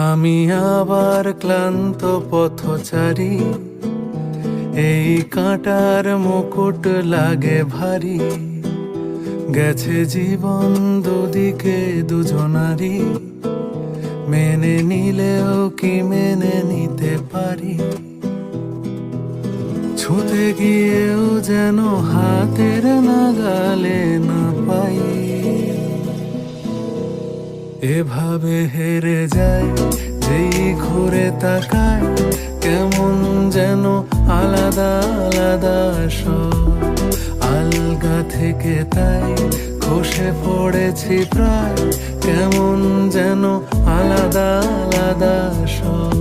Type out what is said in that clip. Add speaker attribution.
Speaker 1: আমি আবার ক্লান্ত পথচারী, এই কাঁটার মুকুট লাগে ভারী। গেছে জীবন দুদিকে দুজনারই, মেনে নিলেও কি মেনে নিতে পারি? ছুঁতে গিয়েও যেন হাতের নাগালে না পাই। এভাবে হেরে যায় যেই ঘুরে তাকায়, কেমন যেন আলাদা আলাদা সব। আলগা থেকে তাই খসে পড়েছি প্রায়, কেমন যেন আলাদা আলাদা সব।